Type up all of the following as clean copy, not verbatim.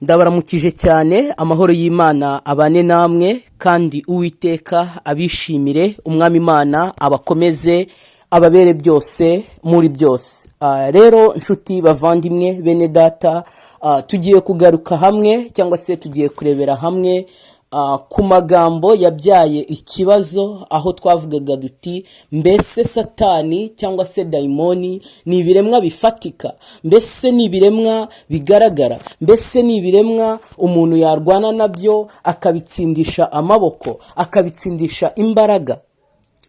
Ndabaramukije cyane, amahoro y'Imana abane namwe kandi Uwiteka abishimire, umwami Imana abakomeze ababere byose muri byose. Rero nshuti bavandimwe bene data, tugiye kugaruka hamwe cyangwa se tugiye kurebera hamwe ku magambo yabyaye ikibazo, aho twavugaga duti mbese satani cyangwa se dayimoni ni ibiremwa bifatika, mbese ni ibiremwa bigaragara, mbese ni ibiremwa umuntu yarwana nabyo akabitsindisha amaboko, akabitsindisha imbaraga.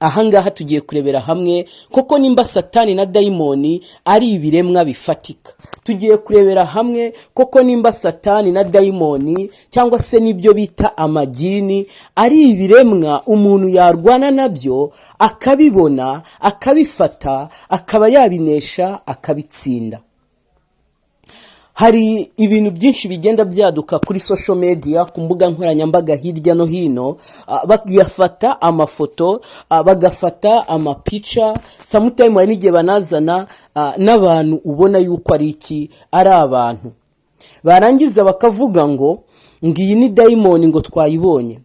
Ahangaha tugiye kurebera hamwe koko nimba satani na dayimoni ari ibiremwa bifatika. Tugiye kurebera hamwe koko nimba satani na dayimoni cyangwa se nibyo bita amagini ari ibiremwa umuntu yarwana nabyo akabibona, akabifata, akaba yabinesha, akabitsinda. Hari ibintu byinshi bigenda byaduka kuri social media, ku mbuga nkoranyambaga hirya no hino, bagafata amafoto, bagafata amapica, sometimes hari n'igihe banazana n'abantu ubona yuko ari iki, ari abantu. Barangiza bakavuga ngo ngiyi ni dayimoni ngo twayibonye,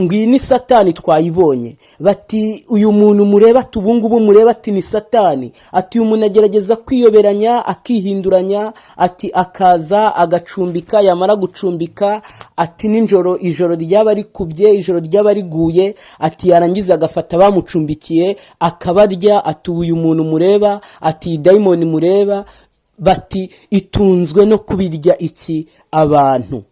ngiyi ni satani twayibonye. Bati uyu muntu mureba tubungubu mureba ati ni satani, ati uyu muntu agerageza kwiyoberanya akihinduranya, ati akaza agacumbika, yamara gucumbika ati ninjoro ijoro ryaba rikubye, ijoro ryaba riguye, ati yarangiza agafata bamucumbikiye akabarya. Ati uyu muntu mureba, ati dayimoni mureba, bati itunzwe no kubirya iki abantu.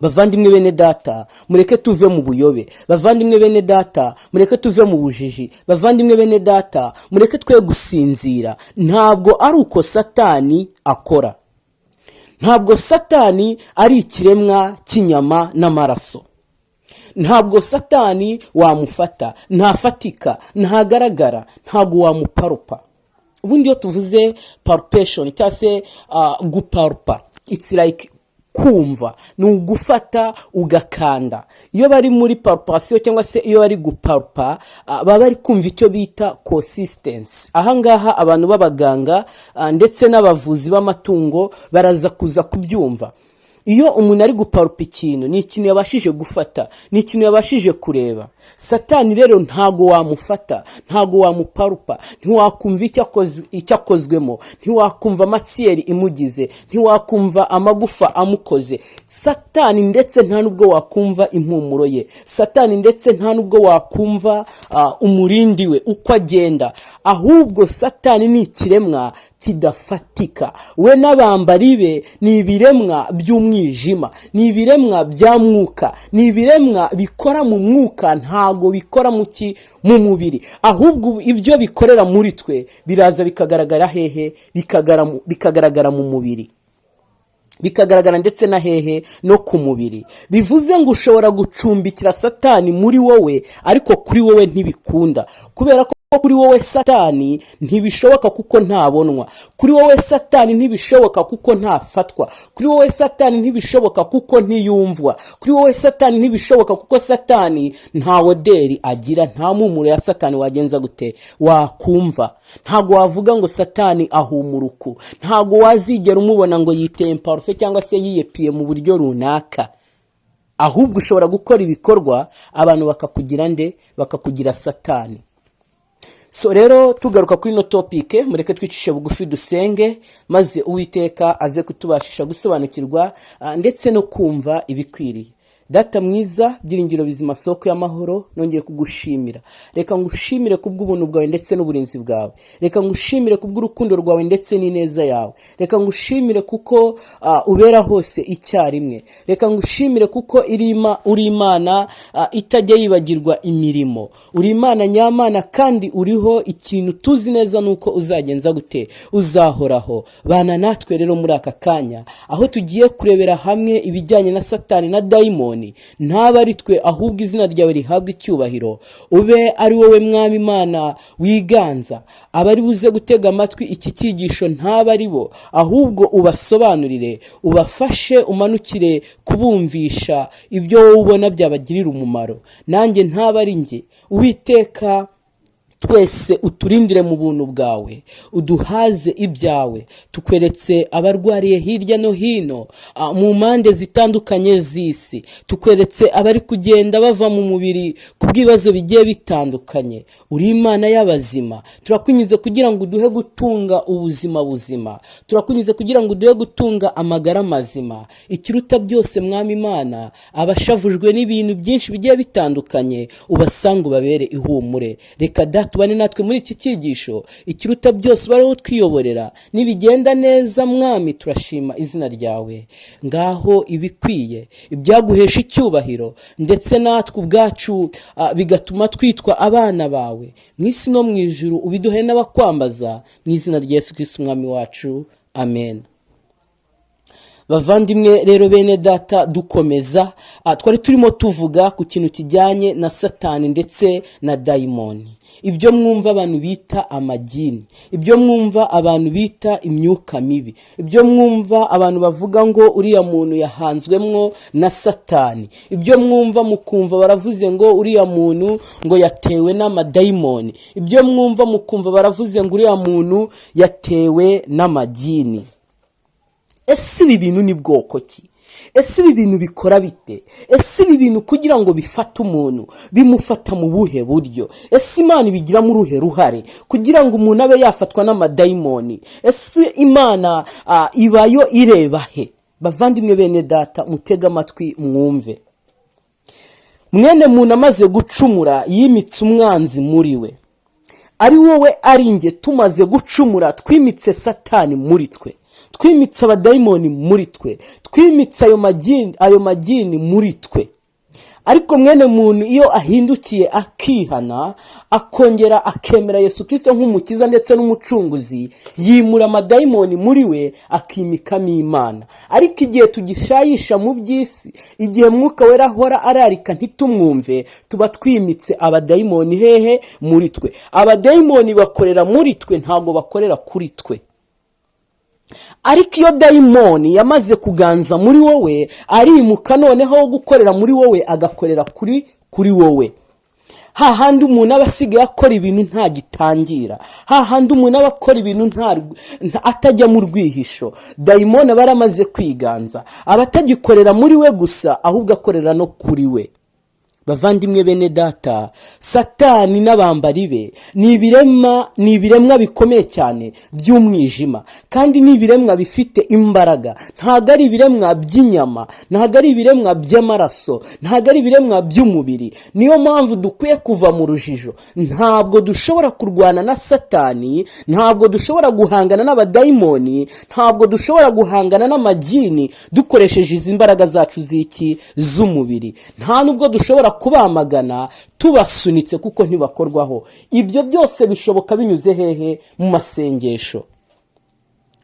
Bavandimwe bene data, mureke tuve mu buyobe. Bavandimwe bene data, mureke tuve mu bujiji. Bavandimwe bene data, mureke twe gusinzira. Ntabwo ari uko satani akora. Ntabwo satani ari ikiremwa cy'inyama n'amaraso. Ntabwo satani wamufata, ntafatika, ntagaragara, ntabwo wamuparupa. Ubundi iyo tuvuze palpation cyangwa se guparupa, it's like kumva, ni ugufata ugakanda. Iyo bari muri palpation cyangwa se iyo bari guparupa, baba bari kumva icyo bita consistency. Ahangaha abantu b'abaganga ndetse n'abavuzi b'amatungo baraza kuza kubyumva. Iyo umuntu ari guparupa ikintu, ni ikintu yabashije gufata, ni ikintu yabashije kureba. Satani rero ntago wamufata, ntago wamuparupa, ntiwakumva icyo akozwemo, ntiwakumva amatsiyeri imugize, ntiwakumva amagufa amukoze. Satani ndetse nta nubwo wakumva impumuro ye. Satani ndetse nta nubwo wakumva umurindi we uko agenda. Ahubwo satani ni ikiremwa kidafatika. We n'abambari be ni ibiremwa by'umwijima, ni ibiremwa bya mwuka, ni ibiremwa bikora mu mwuka, ntago bikora mu mubiri. Ahubwo ibyo bikorera muri twe biraza bikagaragara hehe? Bikagaragara mu mubiri, bikagaragara ndetse na hehe? No ku mubiri. Bivuze ngo ushobora gucumbikira satani muri wowe, ariko kuri wowe ntibikunda, kubera ko kuri wowe satani ntibishoboka kuko ntabonwa. Kuri wowe satani ntibishoboka kuko ntafatwa. Kuri wowe satani ntibishoboka kuko ntiyumvwa. Kuri wowe satani ntibishoboka kuko satani nta oderi agira, nta mpumuro ya satani wagenza gute wakumva. Ntago wavuga ngo satani ahumuruku, ntago wazigera umubona ngo yiteye parufe cyangwa se yiyepiye mu buryo runaka. Ahubwo ushobora gukora ibikorwa abantu bakakugira nde? Bakakugira satani. So rero tugaruka kuri no topic, mureke twicishe bugufi dusenge, maze Uwiteka aze kutubashisha gusobanukirwa ndetse no kumva ibikwiriye. Data mwiza, byiringiro bizima, soko y'amahoro, nongeye kugushimira. Reka ngushimire kubw'ubuntu bwawe ndetse n'uburinzi bwawe. Reka ngushimire kubw'urukundo rwawe ndetse n'ineza yawe. Reka ngushimire kuko ubera hose icyarimwe. Reka ngushimire kuko uri Imana itajya yibagirwa imirimo. Uri Imana nyamana kandi uriho, ikintu tuzi neza nuko uzagenza gute? Uzahoraho. Bana natwe rero muri aka kanya, aho tugiye kurebera hamwe ibijyanye na satani na dayimoni. Ntaba ari twe, ahubwo izina ryawe rihabwa icyubahiro. Ube ari wowe mwami Imana wiganza. Abari buze gutega amatwi iki cyigisho ntaba ari bo, ahubwo ubasobanurire, ubafashe, umanukire kubumvisha ibyo wowe ubona byabagirira umumaro. Nanjye ntaba ari njye. Uwiteka twese uturindire mu buntu bwawe, uduhaze ibyawe. Tukweretse abarwariye hirya no hino mu mpande zitandukanye z'isi, tukweretse abari kugenda bava mu mubiri ku bw'ibibazo bigiye bitandukanye. Uri Imana y'abazima, turakwinjiza kugira ngo uduhe gutunga ubuzima buzima, turakwinjiza kugira ngo uduhe gutunga amagara mazima. Ikiruta byose Mwami Imana, abashavujwe n'ibintu byinshi bigiye bitandukanye ubasanga ubabere ihumure. Reka datubane natwe muri iki cyigisho, ikiruta byose bariho twiyoborera. Nibigenda neza Mwami, turashima izina ryawe. Ngaho ibikwiye, ibyaguhesha icyubahiro, ndetse natwe ubwacu bigatuma twitwa abana bawe mu isi no mu ijuru, ubiduhe n'abakwambaza mu izina rya Yesu Kristo Umwami wacu, amen. Bavandimwe rero bene data, dukomeza twari turimo tuvuga ku kintu kijyanye na Satani ndetse na dayimoni. Ibyo mwumva abantu bita amagini, ibyo mwumva abantu bita imyuka mibi, ibyo mwumva abantu bavuga ngo uriya muntu yahanzwemwo na Satani, ibyo mwumva mukumva baravuze ngo uriya muntu ngo yatewe n'amadayimoni, ibyo mwumva mukumva baravuze ngo uriya muntu yatewe n'amagini. Ese ibi bintu ni bwoko ki? Ese ibi bintu bikora bite? Ese ibi bintu kugira ngo bifate umuntu bimufata mu buhe buryo? Ese Imana ibigiramo uruhe ruhare kugira ngo umuntu abe yafatwa n'amadayimoni? Ese Imana ibayo ireba he? Bavandimwe bene data, mutega amatwi mwumve. Mwene muntu amaze gucumura yimitse umwanzi muri we, ari wowe ari nge. Tumaze gucumura twimitse Satani muri twe, twimitse abadayimoni muri twe, twimitse ayo magini muri twe. Ariko mwene muntu iyo ahindukiye akihana, akongera akemera Yesu Kristo nk'umukiza ndetse n'umucunguzi, yimura amadayimoni muri we akimikamo Imana. Ariko igihe tugishayisha mu by'isi, igihe Mwuka Wera ahora ararika ntitumwumve, tuba twimitse abadayimoni hehe? Muri twe. Abadayimoni bakorera muri twe, ntabwo bakorera kuri twe. Ariko iyo dayimoni yamaze kuganza muri wowe, arimuka noneho wo gukorera muri wowe agakorera kuri wowe. Hahandi umuntu aba asigaye akora ibintu nta gitangira, hahandi umuntu aba akora ibintu atajya mu rwihisho, dayimoni aba yaramaze kwiganza, aba atagikorera muri we gusa, ahubwo akorera no kuri we. Bavandimwe bene data, Satani n'abambari be ni ibiremwa bikomeye cyane by'umwijima, kandi ni ibiremwa bifite imbaraga. Ntabwo ari ibiremwa by'inyama, ntabwo ari ibiremwa by'amaraso, ntabwo ari ibiremwa by'umubiri. Niyo mpamvu dukwiye kuva mu rujijo. Ntabwo dushobora kurwana na Satani, ntabwo dushobora guhangana n'abadayimoni, ntabwo dushobora guhangana n'amagini dukoresheje izi mbaraga zacu z'umubiri. Nta nubwo dushobora kubamagana tubasunitse, kuko ntibakorwaho. Ibyo byose bishoboka binyuze hehe? Mu masengesho.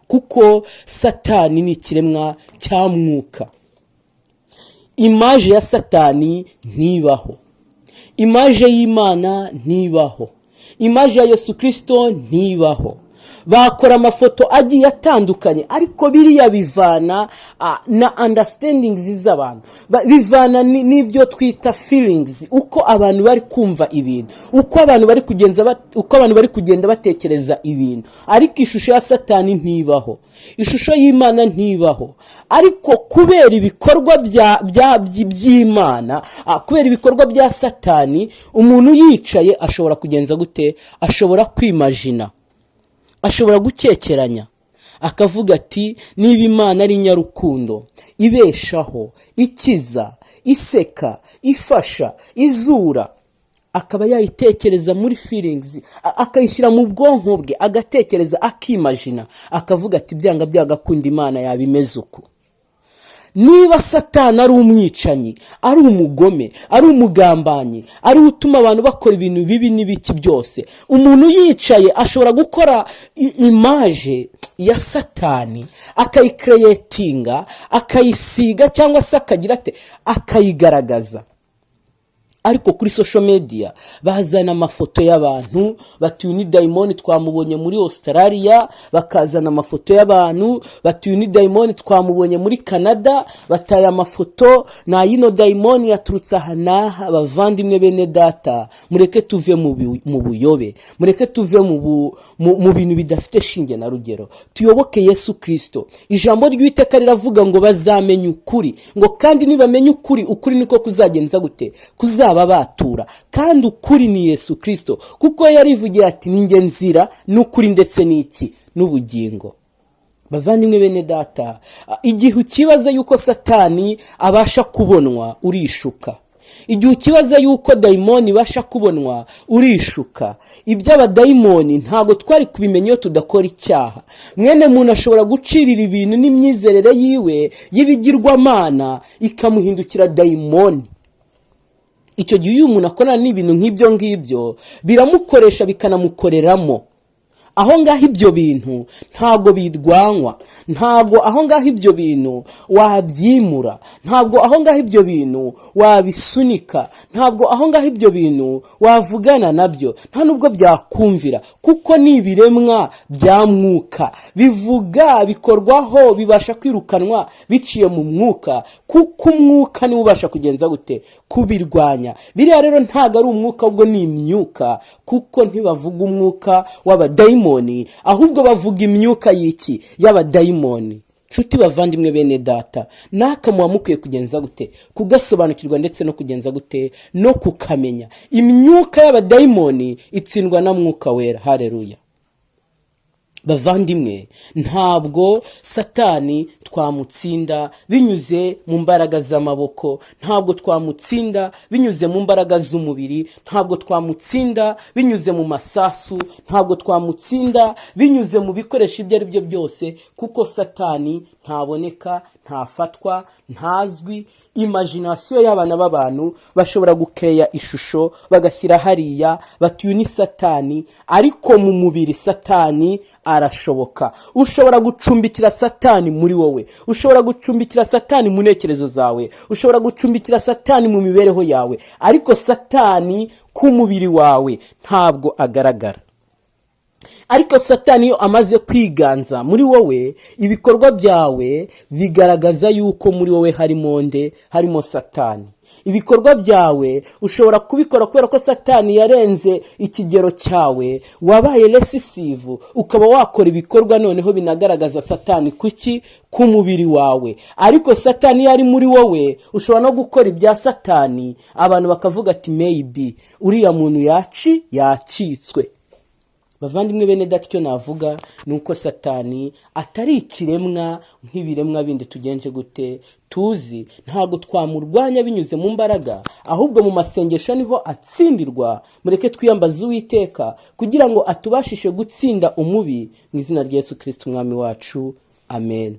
Kuko Satani ni ikiremwa cya mwuka. Imaje ya Satani ntibaho, imaje y'Imana ntibaho, imaje ya Yesu Kristo ntibaho. Bakora amafoto agiye atandukanye, ariko biriya bivana na understandings z'abantu, bivana n'ibyo twita feelings, uko abantu bari kumva ibintu, uko abantu bari kugenda batekereza ibintu. Ariko ishusho ya Satani ntibaho, ishusho y'Imana ntibaho. Ariko kubera ibikorwa by'Imana, kubera ibikorwa bya Satani, umuntu yicaye ashobora kugenza gute? Ashobora kwimagina, ashobora gukekeranya, akavuga ati niba Imana ari nyarukundo, ibeshaho, ikiza, iseka, ifasha, izura, akaba yayitekereza muri feelings, akayishyira mu bwonko bwe, agatekereza, akimagina, akavuga ati byanga byagakunda Imana yabimeze uko. Niba Satani ari umwicanyi, ari umugome, ari umugambanyi, ari utuma abantu bakora ibintu bibi n'ibiki byose, umuntu yicaye ashobora gukora imaje ya Satani, akayikreatinga, akayisiga, cyangwa se akagira ate, akayigaragaza. ariko kuri social media bazana amafoto y'abantu batuye ni dayimoni twamubonye muri Australia, bakazana amafoto y'abantu batuye ni dayimoni twamubonye muri Canada, bataye amafoto na yino dayimoni yaturutse aha n'aha. Bavandimwe bene data, mureke tuve mu buyobe, mureke tuve mu bintu bidafite shinge na rugero, tuyoboke Yesu Kristo. Ijambo ry'Uwiteka riravuga ngo bazamenye ukuri, ngo kandi nibamenye ukuri, ukuri niko kuzagenza gute? Kuzaba batura, kandi ukuri ni Yesu Kristo, kuko yarivugiye ati ninjye nzira n'ukuri ndetse n'iki n'ubugingo. Bavandimwe bene data, igihe ukibaza yuko Satani abasha kubonwa urishuka, igihe ukibaza yuko dayimoni ibasha kubonwa urishuka. Iby'abadayimoni ntago twari kubimenya iyo tudakora icyaha. Mwene muntu ashobora gucirira ibintu n'imyizerere yiwe y'ibigirwamana ikamuhindukira dayimoni. Icyo gihe uyu muntu akorana n'ibintu nk'ibyo ngibyo biramukoresha bikanamukoreramo. Aho ngaho ibyo bintu ntabwo birwanywa, ntabwo aho ngaho ibyo bintu wabyimura, ntabwo aho ngaho ibyo bintu wabisunika, ntabwo aho ngaho ibyo bintu wavugana nabyo, nta nubwo byakumvira, kuko ni ibiremwa bya mwuka, bivuga bikorwaho, bibasha kwirukanwa biciye mu mwuka, kuko umwuka niwe ubasha kugenza gute? Kubirwanya. Biriya rero ntabwo ari umwuka, ubwo ni imyuka, kuko ntibavuga umwuka w'abadayimoni, ahubwo bavuga imyuka y'iki? Y'abadayimoni. Nshuti bavandimwe bene data, nakamuwa mukwiye kugenza gute? Kugasobanukirwa ndetse no kugenza gute? No kukamenya. Imyuka y'abadayimoni itsindwa na mwuka wera. Haleluya. Bavandimwe, ntabwo Satani twamutsinda binyuze mu mbaraga z'amaboko, ntabwo twamutsinda binyuze mu mbaraga z'umubiri, ntabwo twamutsinda binyuze mu masasu, ntabwo twamutsinda binyuze mu bikoresho ibyo ari byo byose, kuko Satani ntaboneka, ntafatwa, ntazwi. Imagination y'abana b'abantu bashobora gukeya ishusho bagashyira hariya batuye ni Satani, ariko mu mubiri Satani arashoboka. Ushobora gucumbikira Satani muri wowe, ushobora gucumbikira Satani mu ntekerezo zawe, ushobora gucumbikira Satani mu mibereho yawe, ariko Satani ku mubiri wawe ntabwo agaragara. Ariko Satani iyo amaze kwiganza muri wowe, ibikorwa byawe bigaragaza yuko muri wowe harimo nde? Harimo Satani. Ibikorwa byawe ushobora kubikora kubera ko Satani yarenze ikigero cyawe, wabaye recessive, ukaba wakora ibikorwa noneho binagaragaza Satani kuki? Ku mubiri wawe. Ariko Satani yari muri wowe, ushobora no gukora ibya Satani, abantu bakavuga ati maybe uriya muntu yacitswe. Bavandimwe bene data, icyo navuga nuko Satani atari ikiremwa nk'ibiremwa bindi tugenje gute tuzi. Ntago twamurwanya binyuze mu mbaraga, ahubwo mu masengesho niho atsindirwa. Mureke twiyambaze Uwiteka kugira ngo atubashishe gutsinda umubi, mu izina rya Yesu Kristo umwami wacu. Amen.